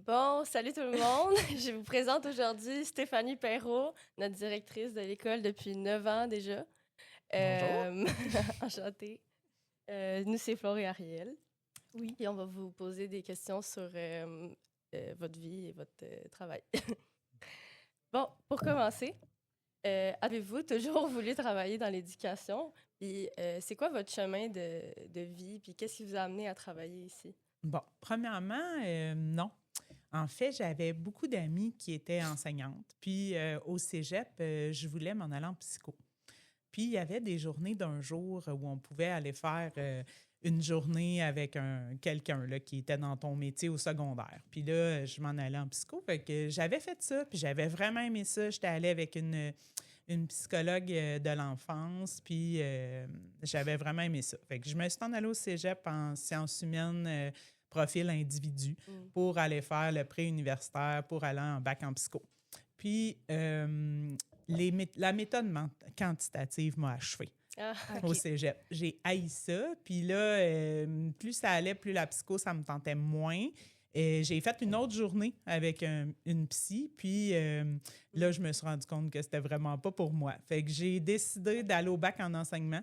Bon, salut tout le monde. Je vous présente aujourd'hui Stéphanie Perrault, notre directrice de l'école depuis 9 ans déjà. Bonjour. Enchantée. Nous, c'est Flore et Ariel. Oui. Et on va vous poser des questions sur votre vie et votre travail. Bon, pour commencer, avez-vous toujours voulu travailler dans l'éducation? Puis, c'est quoi votre chemin de vie? Puis, qu'est-ce qui vous a amené à travailler ici? Bon, premièrement, non. En fait, j'avais beaucoup d'amis qui étaient enseignantes. Puis au cégep, je voulais m'en aller en psycho. Puis il y avait des journées d'un jour où on pouvait aller faire une journée avec quelqu'un là, qui était dans ton métier au secondaire. Puis là, je m'en allais en psycho. Fait que j'avais fait ça, puis j'avais vraiment aimé ça. J'étais allée avec une psychologue de l'enfance, puis j'avais vraiment aimé ça. Fait que je me suis en allée au cégep en sciences humaines, profil individu, pour aller faire le pré-universitaire, pour aller en bac en psycho. Puis la méthode quantitative m'a achevée. Ah, Au cégep. J'ai haï ça. Puis là, plus ça allait, plus la psycho, ça me tentait moins. J'ai fait une autre journée avec une psy, puis là, je me suis rendu compte que c'était vraiment pas pour moi. Fait que j'ai décidé d'aller au bac en enseignement.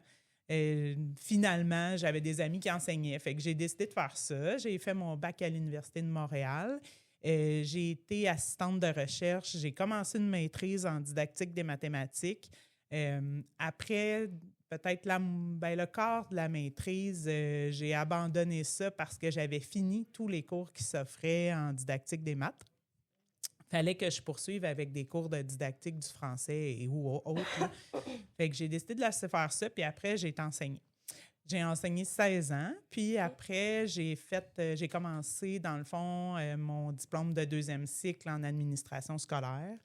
Finalement, j'avais des amis qui enseignaient, fait que j'ai décidé de faire ça. J'ai fait mon bac à l'Université de Montréal. J'ai été assistante de recherche. J'ai commencé une maîtrise en didactique des mathématiques. Après peut-être le quart de la maîtrise, j'ai abandonné ça parce que j'avais fini tous les cours qui s'offraient en didactique des maths. Il fallait que je poursuive avec des cours de didactique du français ou autres. Là. Fait que j'ai décidé de laisser faire ça, puis après, j'ai été enseignée. J'ai enseigné 16 ans, puis après, j'ai commencé, dans le fond, mon diplôme de deuxième cycle en administration scolaire.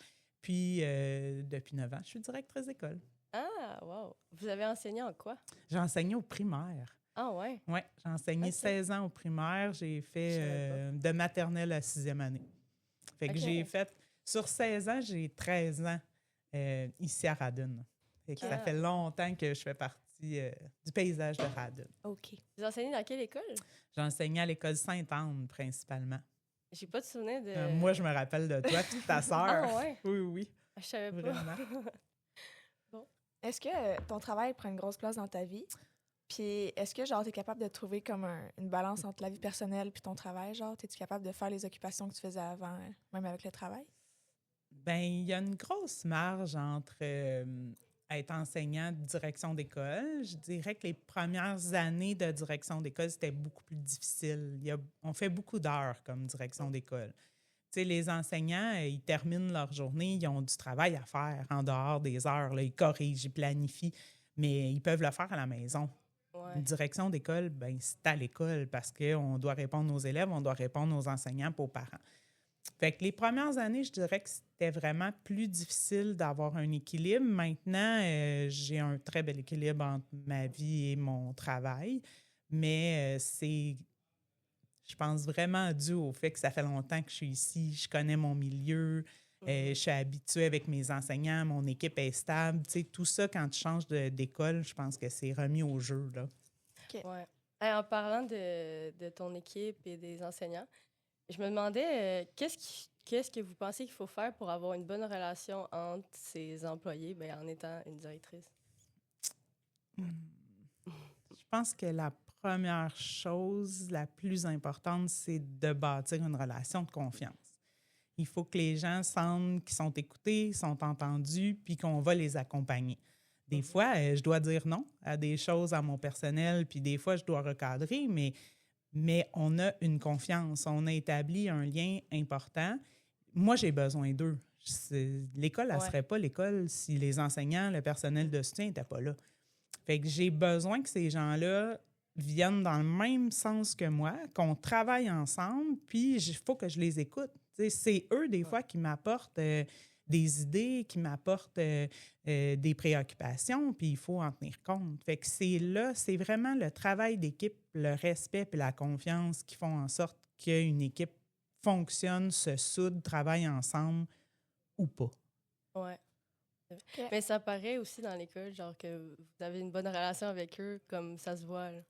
Puis, depuis 9 ans, je suis directrice d'école. ah, wow. Vous avez enseigné en quoi? J'ai enseigné au primaire. Ah, ouais. Oui, j'ai enseigné Ok. 16 ans au primaire. J'ai Je fait savais de maternelle à 6e année. Fait que Ok. j'ai fait... Sur 16 ans, j'ai 13 ans ici à Radun. Fait que ça fait longtemps que je fais partie du paysage de Radun. OK. Vous enseignez dans quelle école? J'ai enseigné à l'école Sainte-Anne, principalement. J'ai pas de souvenir de... Moi, je me rappelle de toi et de ta sœur. Ah, ouais? Oui, oui, Je savais pas. vraiment. Bon. Est-ce que ton travail prend une grosse place dans ta vie? Puis est-ce que, genre, t'es capable de trouver comme une balance entre la vie personnelle puis ton travail? Genre, es-tu capable de faire les occupations que tu faisais avant, même avec le travail? Bien, il y a une grosse marge entre être enseignant de direction d'école. Je dirais que les premières années de direction d'école, c'était beaucoup plus difficile. On fait beaucoup d'heures comme direction d'école. Tu sais, les enseignants, ils terminent leur journée, ils ont du travail à faire en dehors des heures. Là, ils corrigent, ils planifient, mais ils peuvent le faire à la maison. Ouais. Une direction d'école, ben c'est à l'école parce qu'on doit répondre aux élèves, on doit répondre aux enseignants et aux parents. Fait que les premières années, je dirais que c'était vraiment plus difficile d'avoir un équilibre. Maintenant, j'ai un très bel équilibre entre ma vie et mon travail, mais c'est, je pense, vraiment dû au fait que ça fait longtemps que je suis ici, je connais mon milieu, je suis habituée avec mes enseignants, mon équipe est stable. Tu sais, tout ça, quand tu changes d'école, je pense que c'est remis au jeu, là. OK. Ouais. En parlant de ton équipe et des enseignants, je me demandais qu'est-ce que vous pensez qu'il faut faire pour avoir une bonne relation entre ses employés en étant une directrice? Je pense que la première chose, la plus importante, c'est de bâtir une relation de confiance. Il faut que les gens sentent qu'ils sont écoutés, sont entendus, puis qu'on va les accompagner. Des fois, je dois dire non à des choses à mon personnel, puis des fois, je dois recadrer, mais on a une confiance, on a établi un lien important. Moi, j'ai besoin d'eux. L'école, elle ne serait pas l'école si les enseignants, le personnel de soutien n'étaient pas là. Fait que j'ai besoin que ces gens-là viennent dans le même sens que moi, qu'on travaille ensemble, puis il faut que je les écoute. T'sais, c'est eux, des fois, qui m'apportent des idées, qui m'apportent des préoccupations, puis il faut en tenir compte. Fait que c'est vraiment le travail d'équipe, le respect et la confiance qui font en sorte qu'une équipe fonctionne, se soude, travaille ensemble ou pas. Ouais. OK. Mais ça paraît aussi dans l'école, genre que vous avez une bonne relation avec eux, comme ça se voit. Là.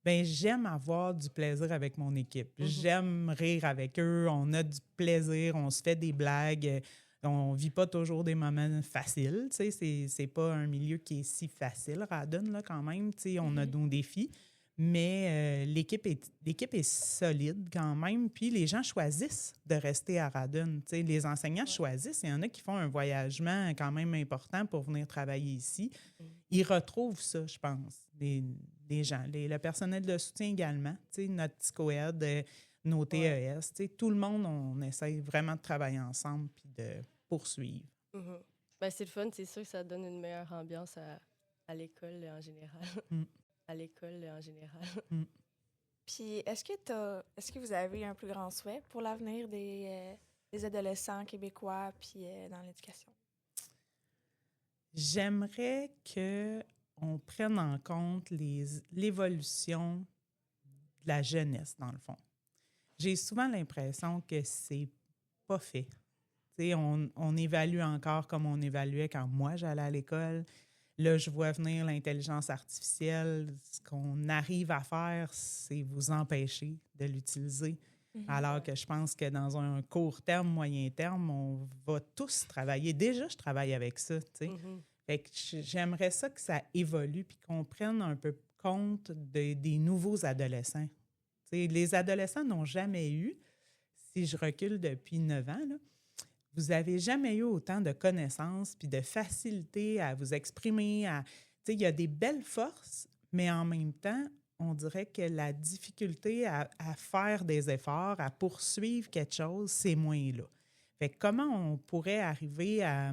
Ben j'aime avoir du plaisir avec mon équipe. Mhm. J'aime rire avec eux. On a du plaisir, on se fait des blagues. On vit pas toujours des moments faciles. Tu sais, c'est pas un milieu qui est si facile, Radon, là, quand même. Tu sais, on a nos défis. Mais l'équipe est solide quand même. Puis les gens choisissent de rester à Radon. Tu sais, les enseignants choisissent. Il y en a qui font un voyagement quand même important pour venir travailler ici. Ils retrouvent ça, je pense, les gens. Le personnel de soutien également. Tu sais, notre psychoaide, nos TES. Tu sais, tout le monde, on essaie vraiment de travailler ensemble puis de poursuivre. Mhm. Ben, c'est le fun, c'est sûr que ça donne une meilleure ambiance à l'école en général. À l'école en général. Puis, est-ce que vous avez un plus grand souhait pour l'avenir des adolescents québécois puis dans l'éducation? J'aimerais qu'on prenne en compte l'évolution de la jeunesse, dans le fond. J'ai souvent l'impression que c'est pas fait. T'sais, on évalue encore comme on évaluait quand moi j'allais à l'école. Là, je vois venir l'intelligence artificielle. Ce qu'on arrive à faire, c'est vous empêcher de l'utiliser. Alors que je pense que dans un court terme, moyen terme, on va tous travailler. Déjà, je travaille avec ça, tu sais. Fait que j'aimerais ça que ça évolue puis qu'on prenne un peu compte des nouveaux adolescents. T'sais, les adolescents n'ont jamais eu, si je recule depuis 9 ans, là, vous n'avez jamais eu autant de connaissances puis de facilité à vous exprimer. Il y a des belles forces, mais en même temps, on dirait que la difficulté à faire des efforts, à poursuivre quelque chose, c'est moins là. Fait que comment on pourrait arriver à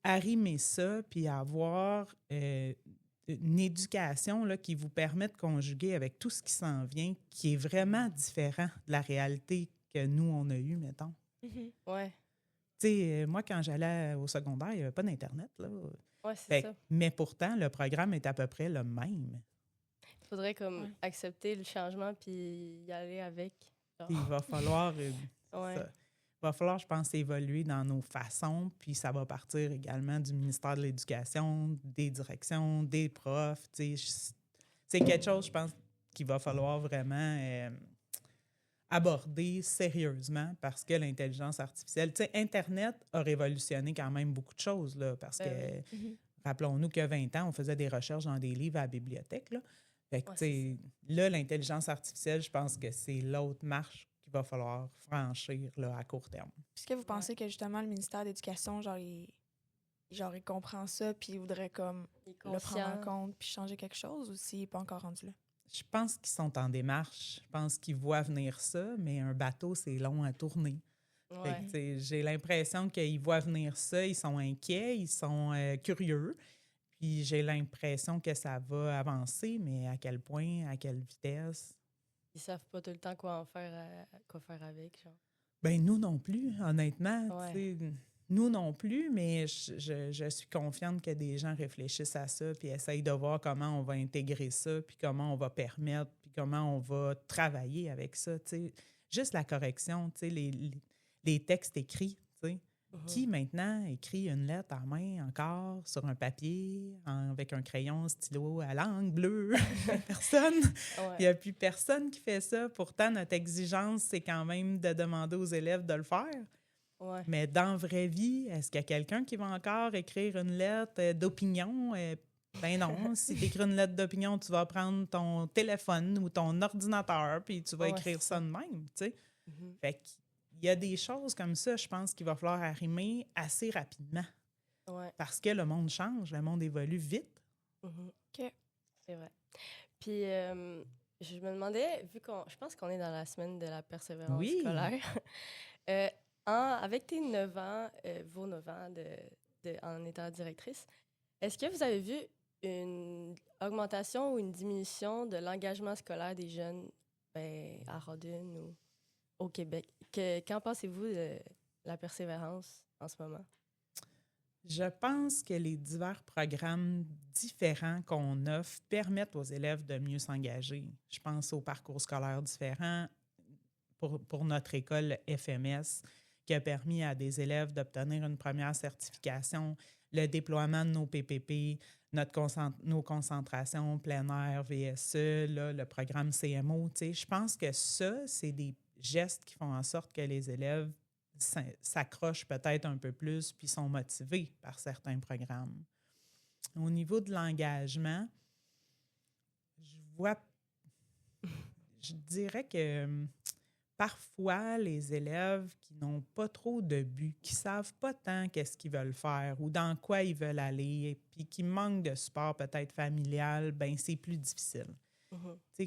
arrimer ça puis avoir une éducation là, qui vous permet de conjuguer avec tout ce qui s'en vient, qui est vraiment différent de la réalité que nous, on a eue, mettons. Ouais. Tu sais, moi, quand j'allais au secondaire, il n'y avait pas d'Internet, là. Ouais, c'est ça. Mais pourtant, le programme est à peu près le même. Il faudrait comme accepter le changement puis y aller avec. Il va falloir, je pense, évoluer dans nos façons, puis ça va partir également du ministère de l'Éducation, des directions, des profs. Tu sais, c'est quelque chose, je pense, qu'il va falloir vraiment aborder sérieusement parce que l'intelligence artificielle, tu sais, Internet a révolutionné quand même beaucoup de choses, là, parce que, rappelons-nous qu'il y a 20 ans, on faisait des recherches dans des livres à la bibliothèque, là. Fait que, tu sais, là, l'intelligence artificielle, je pense que c'est l'autre marche qu'il va falloir franchir, là, à court terme. Est-ce que vous pensez que, justement, le ministère de l'Éducation, il comprend ça puis il voudrait, comme, le prendre en compte puis changer quelque chose, ou s'il n'est pas encore rendu là? Je pense qu'ils sont en démarche. Je pense qu'ils voient venir ça, mais un bateau, c'est long à tourner. Fait que, j'ai l'impression qu'ils voient venir ça, ils sont inquiets, ils sont curieux. Puis j'ai l'impression que ça va avancer, mais à quel point, à quelle vitesse? Ils savent pas tout le temps quoi faire avec, genre. Ben nous non plus, honnêtement. Nous non plus, mais je suis confiante que des gens réfléchissent à ça puis essayent de voir comment on va intégrer ça, puis comment on va permettre, puis comment on va travailler avec ça. T'sais. Juste la correction, les textes écrits. Qui maintenant écrit une lettre à main encore sur un papier avec un crayon stylo à l'encre bleue? Personne. Il n'y a plus personne qui fait ça. Pourtant, notre exigence, c'est quand même de demander aux élèves de le faire. Mais dans la vraie vie, est-ce qu'il y a quelqu'un qui va encore écrire une lettre d'opinion? Ben non, si tu écris une lettre d'opinion, tu vas prendre ton téléphone ou ton ordinateur puis tu vas écrire ça de même, tu sais. Fait qu'il y a des choses comme ça, je pense qu'il va falloir arrimer assez rapidement. Parce que le monde change, le monde évolue vite. OK. C'est vrai. Puis, je me demandais, je pense qu'on est dans la semaine de la persévérance scolaire, avec tes 9 ans, vos 9 ans en étant directrice, est-ce que vous avez vu une augmentation ou une diminution de l'engagement scolaire des jeunes à Radon ou au Québec? Qu'en pensez-vous de la persévérance en ce moment? Je pense que les divers programmes différents qu'on offre permettent aux élèves de mieux s'engager. Je pense aux parcours scolaires différents pour notre école FMS, qui a permis à des élèves d'obtenir une première certification. le déploiement de nos PPP, nos concentrations plein air, VSE, là, le programme CMO. Je pense que ça, c'est des gestes qui font en sorte que les élèves s'accrochent peut-être un peu plus puis sont motivés par certains programmes. Au niveau de l'engagement, je dirais que parfois, les élèves qui n'ont pas trop de but, qui ne savent pas tant qu'est-ce qu'ils veulent faire ou dans quoi ils veulent aller, puis qui manquent de support peut-être familial, ben c'est plus difficile.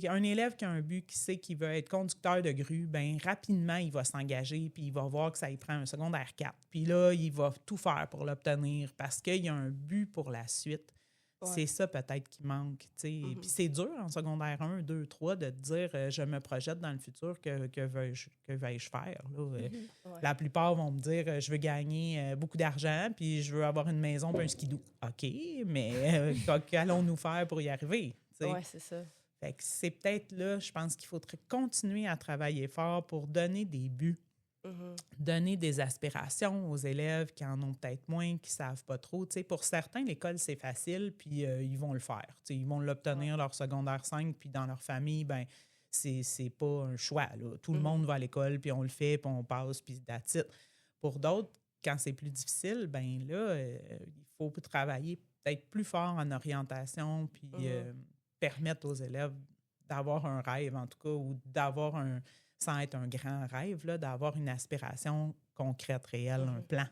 Un élève qui a un but, qui sait qu'il veut être conducteur de grue, ben rapidement, il va s'engager, puis il va voir que ça lui prend un secondaire 4. Puis là, il va tout faire pour l'obtenir parce qu'il y a un but pour la suite. Ouais. C'est ça peut-être qui manque. Puis c'est dur en secondaire 1, 2, 3 de te dire je me projette dans le futur, que vais-je faire? Là? Ouais. La plupart vont me dire je veux gagner beaucoup d'argent, puis je veux avoir une maison et un skidoo. OK, mais qu'allons-nous faire pour y arriver? Oui, c'est ça. Fait que c'est peut-être là, je pense qu'il faudrait continuer à travailler fort pour donner des buts, donner des aspirations aux élèves qui en ont peut-être moins, qui ne savent pas trop. Pour certains, l'école, c'est facile, puis ils vont le faire. Ils vont l'obtenir leur secondaire 5, puis dans leur famille, ben c'est pas un choix. Là. Tout le monde va à l'école, puis on le fait, puis on passe, puis that's it. Pour d'autres, quand c'est plus difficile, ben là, il faut travailler peut-être plus fort en orientation, puis permettre aux élèves d'avoir un rêve, en tout cas, ou d'avoir sans être un grand rêve, là, d'avoir une aspiration concrète, réelle, un plan.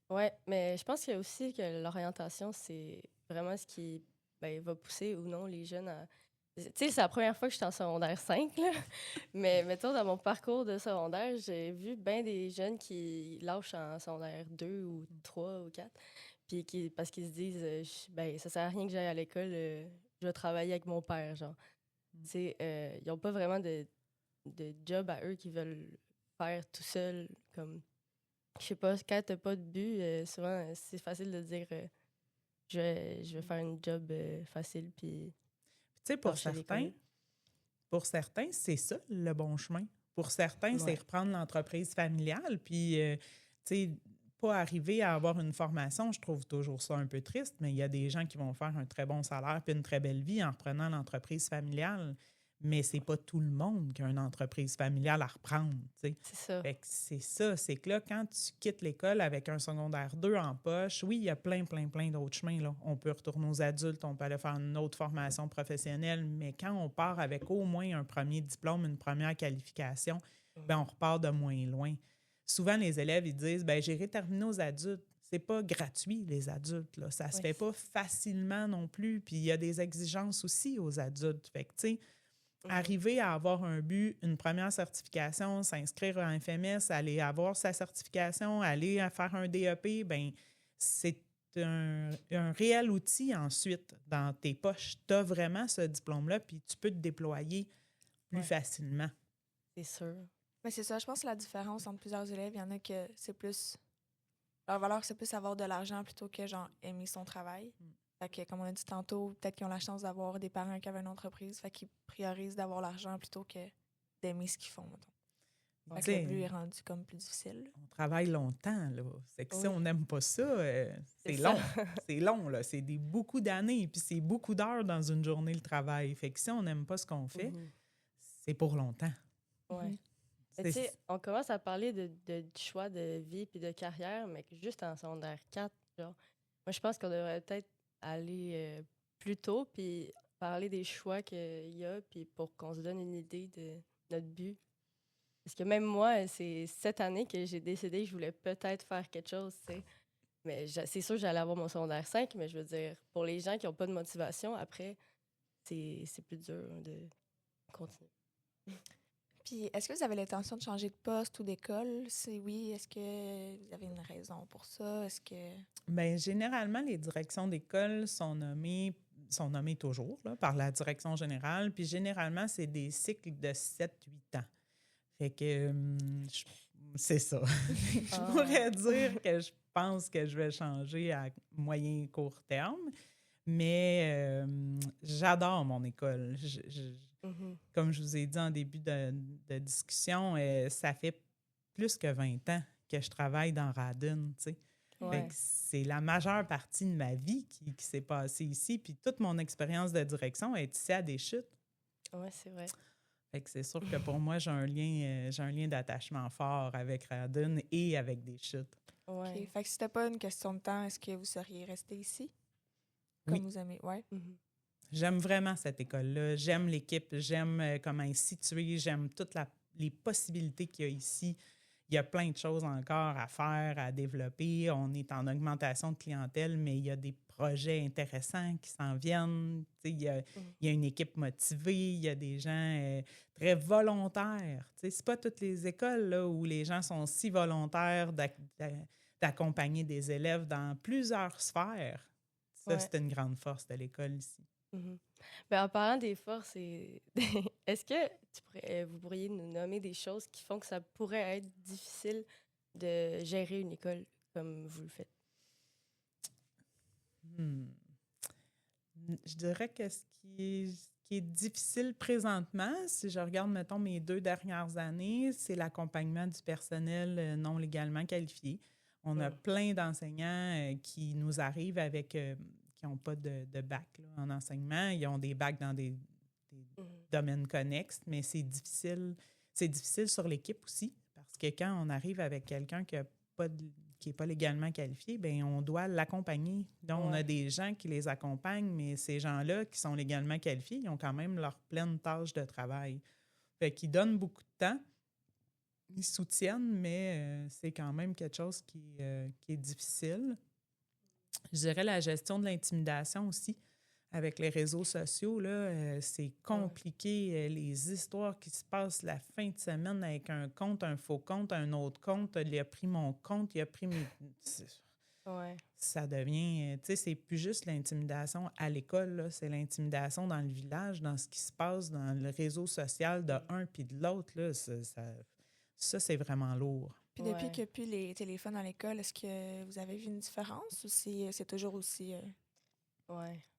Oui, mais je pense qu'il y a aussi que l'orientation, c'est vraiment ce qui va pousser ou non les jeunes à... Tu sais, c'est la première fois que je suis en secondaire 5, là. Mais mettons, dans mon parcours de secondaire, j'ai vu bien des jeunes qui lâchent en secondaire 2 ou 3 ou 4, puis parce qu'ils se disent, ça sert à rien que j'aille à l'école, je vais travailler avec mon père, genre. Tu sais, ils n'ont pas vraiment de job à eux qu'ils veulent faire tout seuls, comme... Je sais pas, quand t'as pas de but, souvent, c'est facile de dire je vais faire un job facile, puis... Tu sais, pour certains, c'est ça, le bon chemin. Pour certains, c'est reprendre l'entreprise familiale, puis, tu sais, pas arriver à avoir une formation, je trouve toujours ça un peu triste, mais il y a des gens qui vont faire un très bon salaire puis une très belle vie en reprenant l'entreprise familiale. Mais c'est pas tout le monde qui a une entreprise familiale à reprendre, tu sais. C'est ça. Fait que c'est ça. C'est que là, quand tu quittes l'école avec un secondaire 2 en poche, oui, il y a plein d'autres chemins, là. On peut retourner aux adultes, on peut aller faire une autre formation professionnelle, mais quand on part avec au moins un premier diplôme, une première qualification, ben on repart de moins loin. Souvent, les élèves, ils disent, j'irai terminer aux adultes. C'est pas gratuit, les adultes, là. Ça se fait pas facilement non plus. Puis il y a des exigences aussi aux adultes. Fait que, tu sais, arriver à avoir un but, une première certification, s'inscrire à un FMS, aller avoir sa certification, aller à faire un DEP, ben c'est un réel outil ensuite dans tes poches. Tu as vraiment ce diplôme-là, puis tu peux te déployer plus facilement. C'est sûr. Mais c'est ça, je pense que la différence entre plusieurs élèves, il y en a que c'est plus... Leur valeur, c'est plus avoir de l'argent plutôt que, genre, aimer son travail. Fait que, comme on a dit tantôt, peut-être qu'ils ont la chance d'avoir des parents qui avaient une entreprise, fait qu'ils priorisent d'avoir l'argent plutôt que d'aimer ce qu'ils font, mettons. Fait que le but est rendu comme plus difficile. On travaille longtemps, là. C'est que si on n'aime pas ça, c'est long. C'est long, là. C'est beaucoup d'années, puis c'est beaucoup d'heures dans une journée, le travail. Fait que si on n'aime pas ce qu'on fait, c'est pour longtemps. Oui. Tu sais, on commence à parler de choix de vie puis de carrière, mais juste en secondaire 4, genre. Moi, je pense qu'on devrait peut-être aller plus tôt puis parler des choix qu'il y a, puis pour qu'on se donne une idée de notre but. Parce que même moi, c'est cette année que j'ai décidé que je voulais peut-être faire quelque chose, tu sais. Mais c'est sûr que j'allais avoir mon secondaire 5, mais je veux dire, pour les gens qui n'ont pas de motivation, après, c'est plus dur de continuer. Puis, est-ce que vous avez l'intention de changer de poste ou d'école? Si oui, est-ce que vous avez une raison pour ça? Est-ce que... Bien, généralement, les directions d'école sont nommées toujours là, par la direction générale. Puis, généralement, c'est des cycles de 7-8 ans. Fait que c'est ça. Je pourrais dire que je pense que je vais changer à moyen court terme. Mais j'adore mon école. Comme je vous ai dit en début de discussion, ça fait plus que 20 ans que je travaille dans Radin, tu sais. Fait que c'est la majeure partie de ma vie qui s'est passée ici. Puis toute mon expérience de direction est ici à Deschutes. Oui, c'est vrai. Fait que c'est sûr que pour moi, j'ai un lien d'attachement fort avec Radon et avec Deschutes. Ouais. OK. Fait que si c'était pas une question de temps, est-ce que vous seriez resté ici? Comme Oui. vous aimez? Ouais. Mhm. J'aime vraiment cette école-là. J'aime l'équipe, j'aime comment elle est située, j'aime toutes les possibilités qu'il y a ici. Il y a plein de choses encore à faire, à développer. On est en augmentation de clientèle, mais il y a des projets intéressants qui s'en viennent. Il y a une équipe motivée, il y a des gens très volontaires. Ce n'est pas toutes les écoles là, où les gens sont si volontaires d'accompagner des élèves dans plusieurs sphères. Ça, c'est une grande force de l'école ici. Mm-hmm. Ben, en parlant des forces, est-ce que vous pourriez nous nommer des choses qui font que ça pourrait être difficile de gérer une école comme vous le faites? Je dirais que ce qui est difficile présentement, si je regarde, mettons, mes 2 dernières années, c'est l'accompagnement du personnel non légalement qualifié. On a plein d'enseignants qui nous arrivent avec... qui n'ont pas de bac là, en enseignement. Ils ont des bacs dans des domaines connexes, mais c'est difficile. C'est difficile sur l'équipe aussi, parce que quand on arrive avec quelqu'un qui n'est pas légalement qualifié, bien, on doit l'accompagner. Donc, on a des gens qui les accompagnent, mais ces gens-là qui sont légalement qualifiés, ils ont quand même leur pleine tâche de travail. Fait qu'ils donnent beaucoup de temps, ils soutiennent, mais c'est quand même quelque chose qui est difficile. Je dirais la gestion de l'intimidation aussi. Avec les réseaux sociaux, là, c'est compliqué. Les histoires qui se passent la fin de semaine avec un compte, un faux compte, un autre compte. Il a pris mon compte, il a pris mes... Ça devient... Tu sais, c'est plus juste l'intimidation à l'école, là, c'est l'intimidation dans le village, dans ce qui se passe dans le réseau social de un puis de l'autre. Là, ça, c'est vraiment lourd. Puis depuis qu'il n'y a plus les téléphones à l'école, est-ce que vous avez vu une différence ou c'est toujours aussi...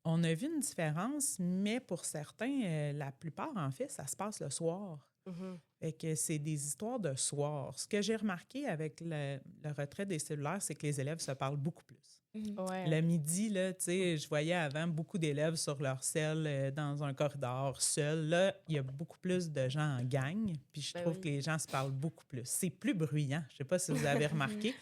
On a vu une différence, mais pour certains, la plupart, en fait, ça se passe le soir. Fait que c'est des histoires de soir. Ce que j'ai remarqué avec le retrait des cellulaires, c'est que les élèves se parlent beaucoup plus. Le midi, là, tu sais, je voyais avant beaucoup d'élèves sur leur selle dans un corridor seuls. Là, il y a beaucoup plus de gens en gang, puis je trouve que les gens se parlent beaucoup plus. C'est plus bruyant. Je ne sais pas si vous avez remarqué.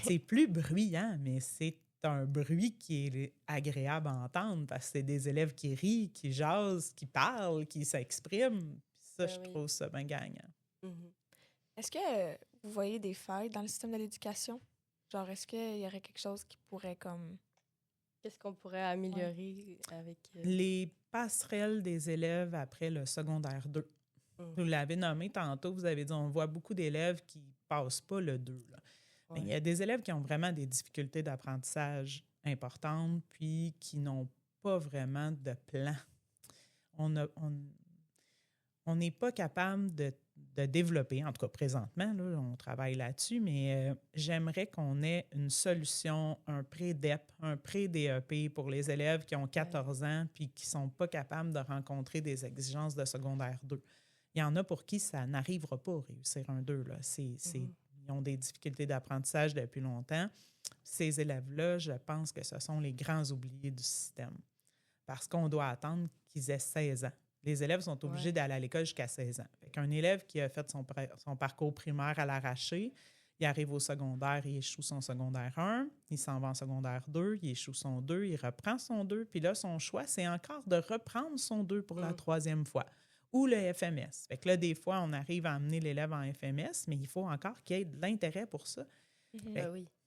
C'est plus bruyant, mais c'est un bruit qui est agréable à entendre parce que c'est des élèves qui rient, qui jasent, qui parlent, qui s'expriment. Ça, je trouve ça bien gagnant. Est-ce que vous voyez des failles dans le système de l'éducation? Genre, est-ce qu'il y aurait quelque chose qui pourrait comme... Qu'est-ce qu'on pourrait améliorer avec... Les passerelles des élèves après le secondaire 2. Vous l'avez nommé tantôt, vous avez dit on voit beaucoup d'élèves qui ne passent pas le 2. Là. Il y a des élèves qui ont vraiment des difficultés d'apprentissage importantes puis qui n'ont pas vraiment de plan. On n'est pas capable de développer, en tout cas présentement, là, on travaille là-dessus, mais j'aimerais qu'on ait une solution, un pré-DEP, un pré-DEP pour les élèves qui ont 14 ans puis qui ne sont pas capables de rencontrer des exigences de secondaire 2. Il y en a pour qui ça n'arrivera pas à réussir un 2. Là. Ils ont des difficultés d'apprentissage depuis longtemps. Ces élèves-là, je pense que ce sont les grands oubliés du système parce qu'on doit attendre qu'ils aient 16 ans. Les élèves sont obligés d'aller à l'école jusqu'à 16 ans. Fait qu'un élève qui a fait son parcours primaire à l'arraché, il arrive au secondaire, il échoue son secondaire 1, il s'en va en secondaire 2, il échoue son 2, il reprend son 2, puis là, son choix, c'est encore de reprendre son 2 pour la 3e fois. Ou le FMS. Fait que là, des fois, on arrive à amener l'élève en FMS, mais il faut encore qu'il y ait de l'intérêt pour ça.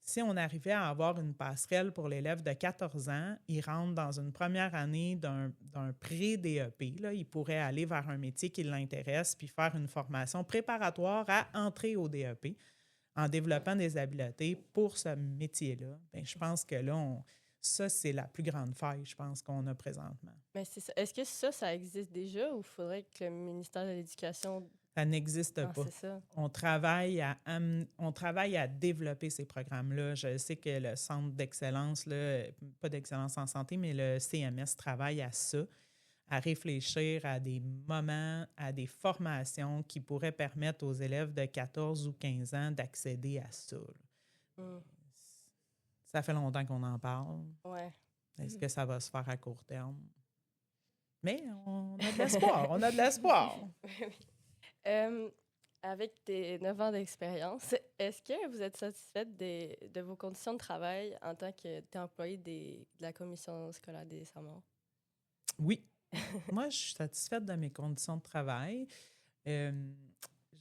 Si on arrivait à avoir une passerelle pour l'élève de 14 ans, il rentre dans une première année d'un pré-DEP. Là, il pourrait aller vers un métier qui l'intéresse puis faire une formation préparatoire à entrer au DEP en développant des habiletés pour ce métier-là. Bien, je pense que là, ça, c'est la plus grande faille, je pense, qu'on a présentement. Mais c'est ça. Est-ce que ça existe déjà ou il faudrait que le ministère de l'Éducation... Ça n'existe pas. C'est ça. On travaille à développer ces programmes-là. Je sais que le Centre d'excellence, là, pas d'excellence en santé, mais le CMS travaille à ça, à réfléchir à des moments, à des formations qui pourraient permettre aux élèves de 14 ou 15 ans d'accéder à ça. Ça fait longtemps qu'on en parle. Ouais. Est-ce que ça va se faire à court terme? Mais on a de l'espoir, on a de l'espoir. Avec tes 9 ans d'expérience, est-ce que vous êtes satisfaite de vos conditions de travail en tant que employé de la commission scolaire des Samoa? Oui. Moi, je suis satisfaite de mes conditions de travail. Je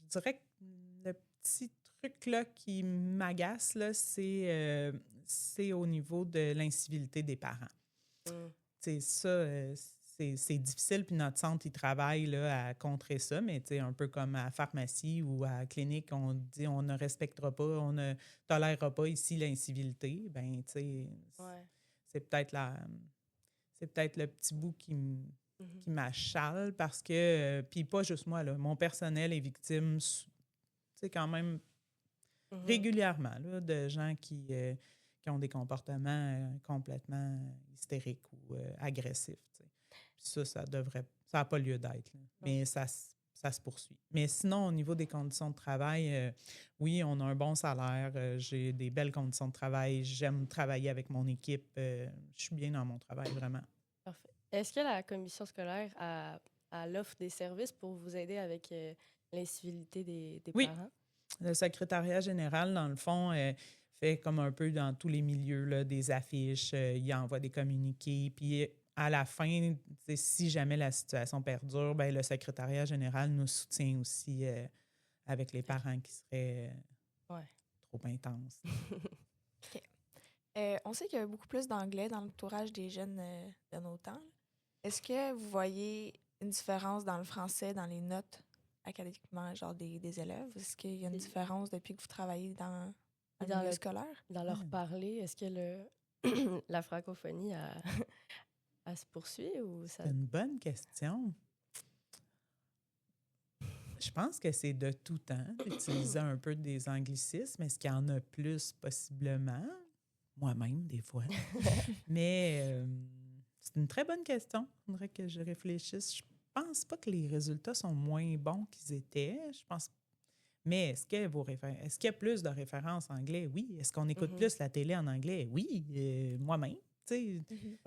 dirais que le petit truc là, qui m'agace, là, c'est au niveau de l'incivilité des parents. C'est ça, c'est difficile, puis notre centre, il travaille là, à contrer ça, mais un peu comme à la pharmacie ou à la clinique, on dit on ne respectera pas, on ne tolérera pas ici l'incivilité. Ben, c'est peut-être le petit bout qui m'achale parce que, puis pas juste moi, là, mon personnel est victime, quand même régulièrement, là, de gens qui ont des comportements complètement hystériques ou agressifs. Puis ça n'a pas lieu d'être. Là. Mais ça se poursuit. Mais sinon, au niveau des conditions de travail, oui, on a un bon salaire, j'ai des belles conditions de travail, j'aime travailler avec mon équipe, je suis bien dans mon travail, vraiment. Parfait. Est-ce que la commission scolaire a l'offre des services pour vous aider avec l'incivilité des parents? Le secrétariat général, dans le fond, fait comme un peu dans tous les milieux, là, des affiches, il envoie des communiqués, puis à la fin, si jamais la situation perdure, ben, le secrétariat général nous soutient aussi avec les parents qui seraient trop intenses. OK. On sait qu'il y a beaucoup plus d'anglais dans l'entourage des jeunes de nos temps. Est-ce que vous voyez une différence dans le français, dans les notes académiquement, genre des élèves? Est-ce qu'il y a une différence depuis que vous travaillez dans le milieu scolaire? Dans leur parler, est-ce que la francophonie elle se poursuit ou ça... C'est une bonne question. Je pense que c'est de tout temps d'utiliser un peu des anglicismes. Est-ce qu'il y en a plus possiblement? Moi-même, des fois. Mais c'est une très bonne question. Il faudrait que je réfléchisse. Je pense pas que les résultats sont moins bons qu'ils étaient. Je pense. Mais est-ce qu'il y a plus de références en anglais? Oui. Est-ce qu'on écoute plus la télé en anglais? Oui. Moi-même.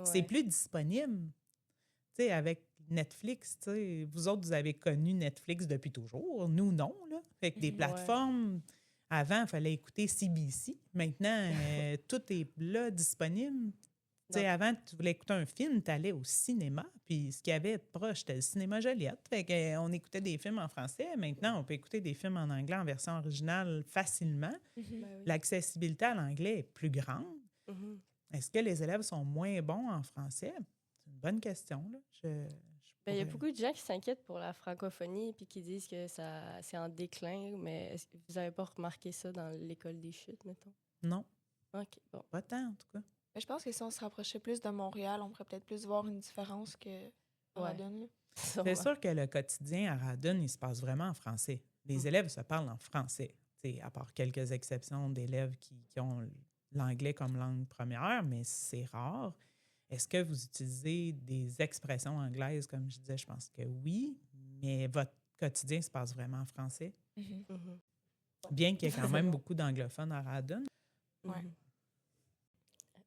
C'est plus disponible. Avec Netflix, vous autres, vous avez connu Netflix depuis toujours. Nous, non. Là. Fait que des plateformes, avant, il fallait écouter CBC. Maintenant, tout est là, disponible. Avant, tu voulais écouter un film, tu allais au cinéma, puis ce qu'il y avait de proche, c'était le cinéma Joliette. Fait qu'on écoutait des films en français. Maintenant, on peut écouter des films en anglais en version originale facilement. L'accessibilité à l'anglais est plus grande. Est-ce que les élèves sont moins bons en français? C'est une bonne question. Là. Il y a beaucoup de gens qui s'inquiètent pour la francophonie et qui disent que c'est en déclin, mais est-ce que vous n'avez pas remarqué ça dans l'école des chutes, mettons? Non. OK, bon. Pas tant, en tout cas. Mais je pense que si on se rapprochait plus de Montréal, on pourrait peut-être plus voir une différence que Radon. C'est sûr que le quotidien à Radon, il se passe vraiment en français. Les élèves se parlent en français, à part quelques exceptions d'élèves qui ont l'anglais comme langue première, mais c'est rare. Est-ce que vous utilisez des expressions anglaises, comme je disais? Je pense que oui, mais votre quotidien se passe vraiment en français. Bien qu'il y ait quand même beaucoup d'anglophones à Radon.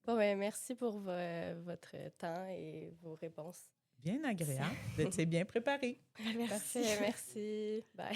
Bon, ben, merci pour votre temps et vos réponses. Bien agréable. Vous étiez bien préparé. Merci. Parfait, merci. Bye.